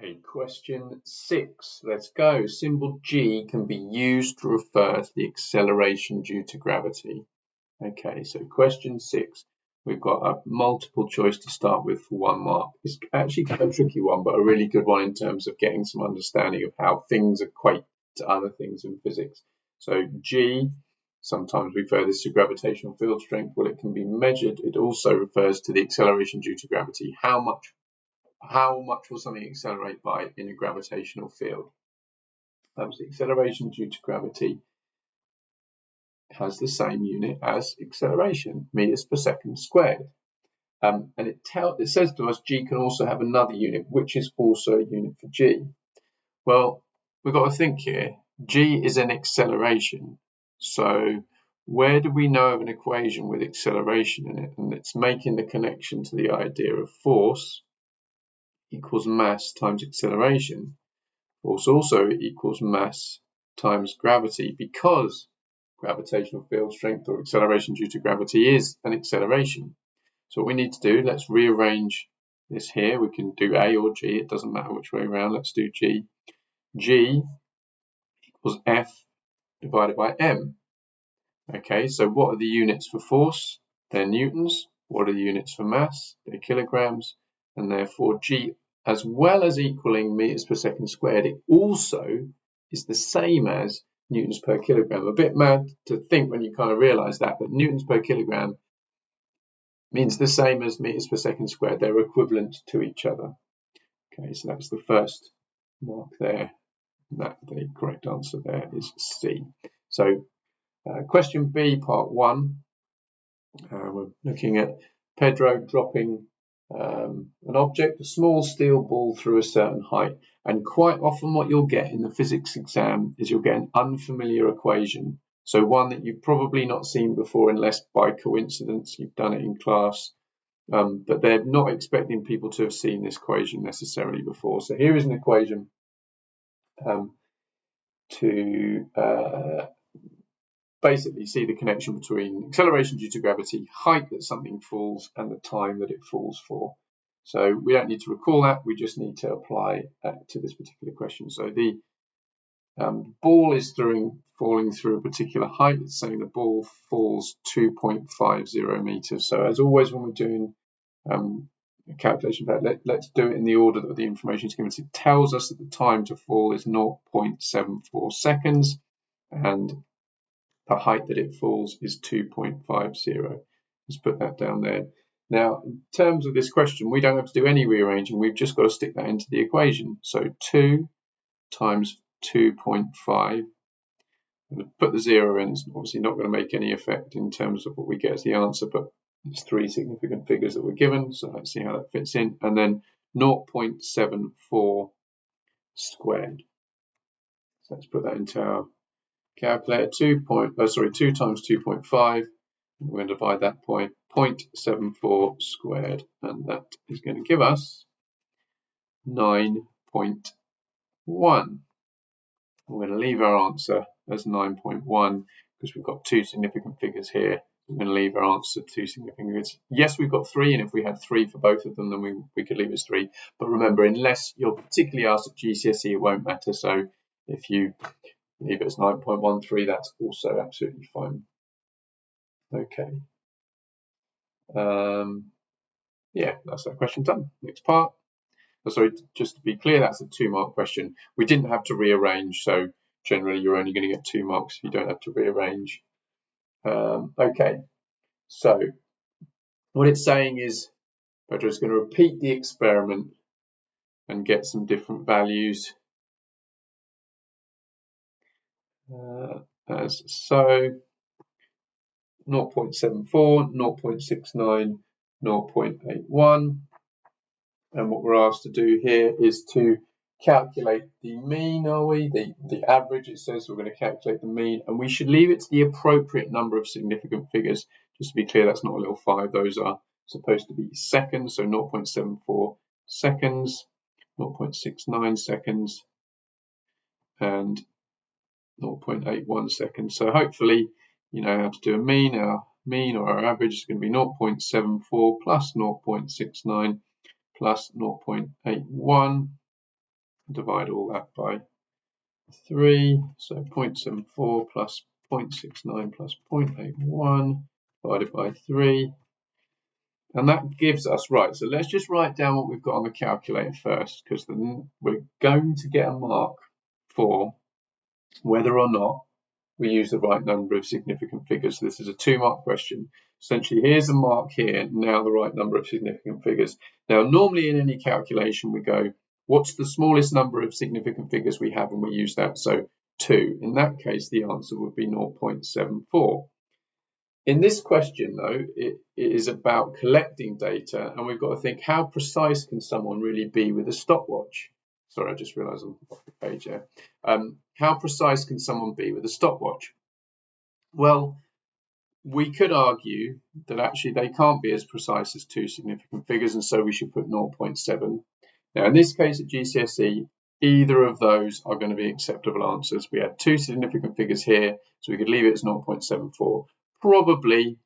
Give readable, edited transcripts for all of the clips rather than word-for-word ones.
Okay, question 6. Let's go. Symbol G can be used to refer to the acceleration due to gravity. Okay, so question 6. We've got a multiple choice to start with for 1 mark. It's actually kind of a tricky one, but a really good one in terms of getting some understanding of how things equate to other things in physics. So G, sometimes we refer this to gravitational field strength. Well, it can be measured. It also refers to the acceleration due to gravity. How much will something accelerate by in a gravitational field? The acceleration due to gravity has the same unit as acceleration, meters per second squared. And it says to us G can also have another unit, which is also a unit for G. Well, we've got to think here. G is an acceleration. So where do we know of an equation with acceleration in it? And it's making the connection to the idea of force equals mass times acceleration. Force also equals mass times gravity, because gravitational field strength or acceleration due to gravity is an acceleration. So what we need to do, let's rearrange this here. We can do A or G, it doesn't matter which way around. Let's do G. G equals F divided by M. Okay, so what are the units for force? They're newtons. What are the units for mass? They're kilograms. And therefore G, as well as equaling meters per second squared, it also is the same as newtons per kilogram. A bit mad to think when you kind of realize that, but newtons per kilogram means the same as meters per second squared. They're equivalent to each other. Okay, so that's the first mark there. That the correct answer there is C. So question B, part 1. We're looking at Pedro dropping an object, a small steel ball, through a certain height. And quite often what you'll get in the physics exam is you'll get an unfamiliar equation. So one that you've probably not seen before unless by coincidence you've done it in class. But they're not expecting people to have seen this equation necessarily before. So here is an equation to basically see the connection between acceleration due to gravity, height that something falls, and the time that it falls for. So we don't need to recall that, we just need to apply that to this particular question. So the ball is falling through a particular height. It's saying the ball falls 2.50 meters. So as always when we're doing a calculation of that, let's do it in the order that the information is given. It tells us that the time to fall is 0.74 seconds, and the height that it falls is 2.50. Let's put that down there. Now, in terms of this question, we don't have to do any rearranging. We've just got to stick that into the equation. So 2 times 2.5. I'm going to put the 0 in. It's obviously not going to make any effect in terms of what we get as the answer, but it's 3 significant figures that we're given. So let's see how that fits in. And then 0.74 squared. So let's put that into our calculator. 2 times 2.5. We're going to divide that 0.74 squared, and that is going to give us 9.1. We're going to leave our answer as 9.1 because we've got 2 significant figures here. We're going to leave our answer 2 significant figures. Yes, we've got 3, and if we had 3 for both of them, then we could leave it as 3. But remember, unless you're particularly asked at GCSE, it won't matter. So if you leave it as 9.13, that's also absolutely fine. Okay. Yeah, that's that question done. Next part. Sorry, just to be clear, that's a 2-mark question. We didn't have to rearrange, so generally you're only going to get 2 marks if you don't have to rearrange. Okay, so what it's saying is Pedro's going to repeat the experiment and get some different values as so. 0.74, 0.69, 0.81. And what we're asked to do here is to calculate the mean, are we? The average, it says we're going to calculate the mean, and we should leave it to the appropriate number of significant figures. Just to be clear, that's not a little 5. Those are supposed to be seconds, so 0.74 seconds, 0.69 seconds, and 0.81 seconds. So hopefully you know how to do a mean. Our mean or our average is going to be 0.74 plus 0.69 plus 0.81. divide all that by 3, so 0.74 plus 0.69 plus 0.81 divided by 3. And that gives us, right, so let's just write down what we've got on the calculator first, because then we're going to get a mark for whether or not we use the right number of significant figures. This is a 2-mark question. Essentially, here's a mark here, now the right number of significant figures. Now, normally in any calculation, we go, what's the smallest number of significant figures we have, and we use that, so 2. In that case, the answer would be 0.74. In this question, though, it is about collecting data, and we've got to think, how precise can someone really be with a stopwatch? Sorry, I just realised I'm off the page there. How precise can someone be with a stopwatch? Well, we could argue that actually they can't be as precise as 2 significant figures, and so we should put 0.7. Now, in this case at GCSE, either of those are going to be acceptable answers. We had 2 significant figures here, so we could leave it as 0.74. Probably,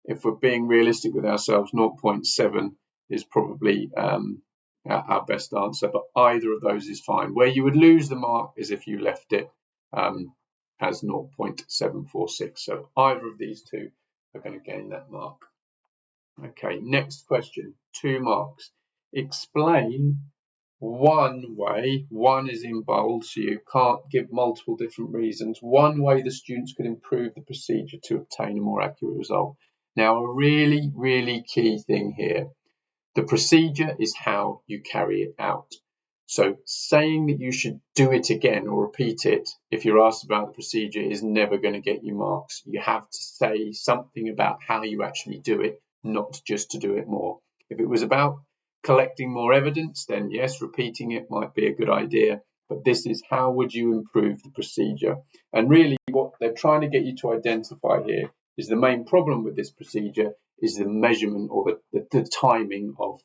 if we're being realistic with ourselves, 0.7 is probably our best answer, but either of those is fine. Where you would lose the mark is if you left it as 0.746. So either of these two are going to gain that mark. Okay, next question, 2 marks. Explain one way, one is in bold, so you can't give multiple different reasons, one way the students could improve the procedure to obtain a more accurate result. Now, a really, really key thing here, the procedure is how you carry it out. So saying that you should do it again or repeat it if you're asked about the procedure is never going to get you marks. You have to say something about how you actually do it, not just to do it more. If it was about collecting more evidence, then yes, repeating it might be a good idea, but this is how would you improve the procedure. And really what they're trying to get you to identify here is the main problem with this procedure is the measurement or the timing of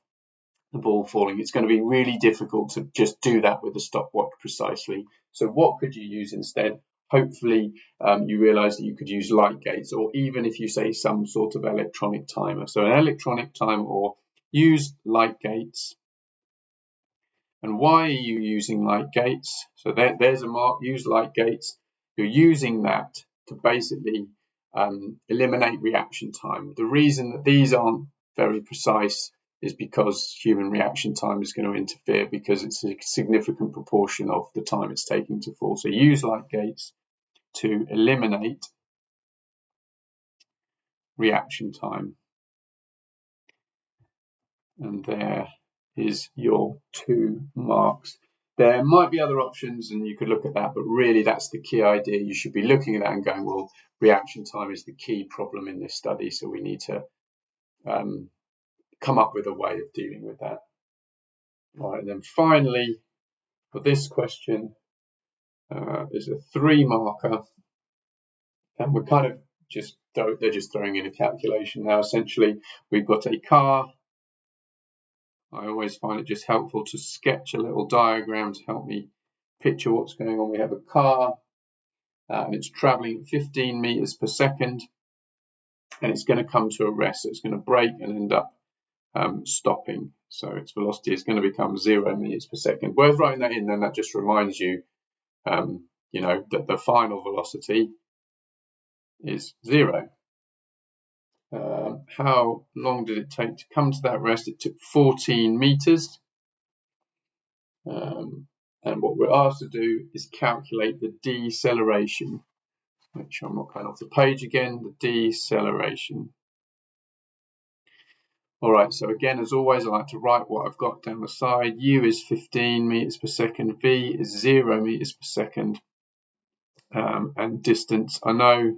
the ball falling. It's going to be really difficult to just do that with a stopwatch precisely. So what could you use instead? Hopefully you realize that you could use light gates, or even if you say some sort of electronic timer. So an electronic timer, or use light gates. And why are you using light gates? So there's a mark, use light gates. You're using that to basically eliminate reaction time. The reason that these aren't very precise is because human reaction time is going to interfere, because it's a significant proportion of the time it's taking to fall. So use light gates to eliminate reaction time. And there is your 2 marks. There might be other options and you could look at that, but really that's the key idea. You should be looking at that and going, well, reaction time is the key problem in this study, so we need to come up with a way of dealing with that. Right, and then finally, for this question, is a 3 marker, and we're kind of they're just throwing in a calculation now. Essentially, we've got a car. I always find it just helpful to sketch a little diagram to help me picture what's going on. We have a car and it's traveling 15 meters per second, and it's going to come to a rest. So it's going to brake and end up stopping. So its velocity is going to become 0 meters per second. Worth writing that in, then that just reminds you, that the final velocity is 0. How long did it take to come to that rest? It took 14 meters. And what we're asked to do is calculate the deceleration. Make sure I'm not going off the page again, the deceleration. All right, so again, as always, I like to write what I've got down the side. U is 15 meters per second, V is 0 meters per second. And distance, I know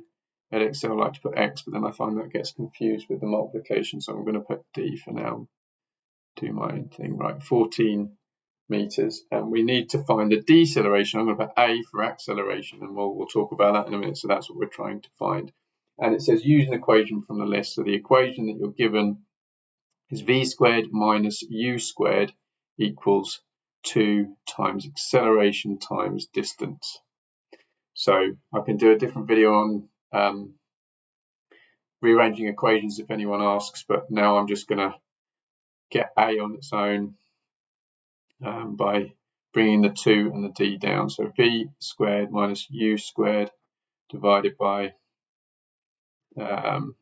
at Excel I like to put X, but then I find that gets confused with the multiplication, so I'm going to put D for now. Do my own thing, right? 14 meters, and we need to find the deceleration. I'm going to put A for acceleration, and we'll talk about that in a minute. So that's what we're trying to find. And it says use an equation from the list. So the equation that you're given is V squared minus U squared equals 2 times acceleration times distance. So I can do a different video on rearranging equations if anyone asks, but now I'm just going to get A on its own by bringing the 2 and the d down. So v squared minus u squared divided by 2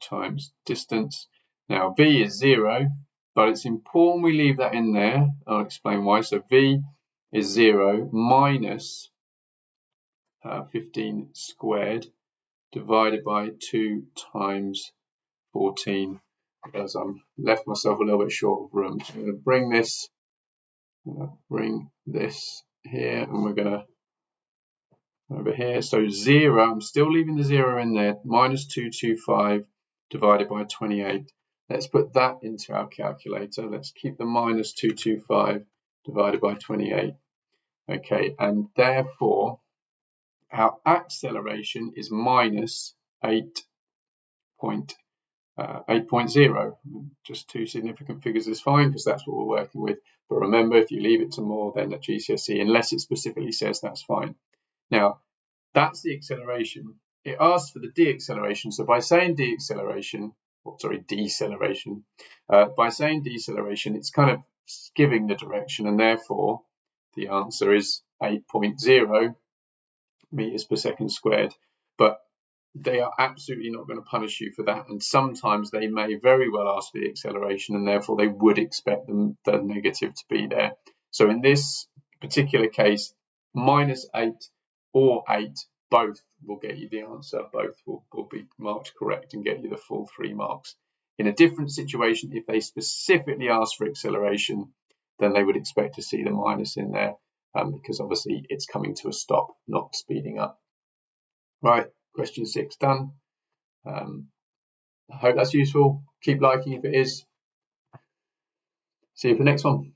times distance. Now v is 0, but it's important we leave that in there. I'll explain why. So v is 0 minus 15 squared divided by 2 times 14, because I've left myself a little bit short of room. So I'm going to bring this here, and we're going to over here. So 0, I'm still leaving the 0 in there, minus 225 divided by 28. Let's put that into our calculator. Let's keep the minus 225 divided by 28. Okay, and therefore our acceleration is minus 8.0. Just two significant figures is fine because that's what we're working with. But remember, if you leave it to more, then at GCSE, unless it specifically says, that's fine. Now, that's the acceleration. It asks for the deacceleration. So by saying deceleration, by saying deceleration, it's kind of giving the direction, and therefore the answer is 8.0 meters per second squared. But they are absolutely not going to punish you for that, and sometimes they may very well ask for the acceleration, and therefore they would expect the negative to be there. So in this particular case, minus 8 or 8, both will get you the answer. Both will be marked correct and get you the full 3 marks. In a different situation, if they specifically ask for acceleration, then they would expect to see the minus in there, because obviously it's coming to a stop, not speeding up. Right, question 6 done. I hope that's useful. Keep liking if it is. See you for the next one.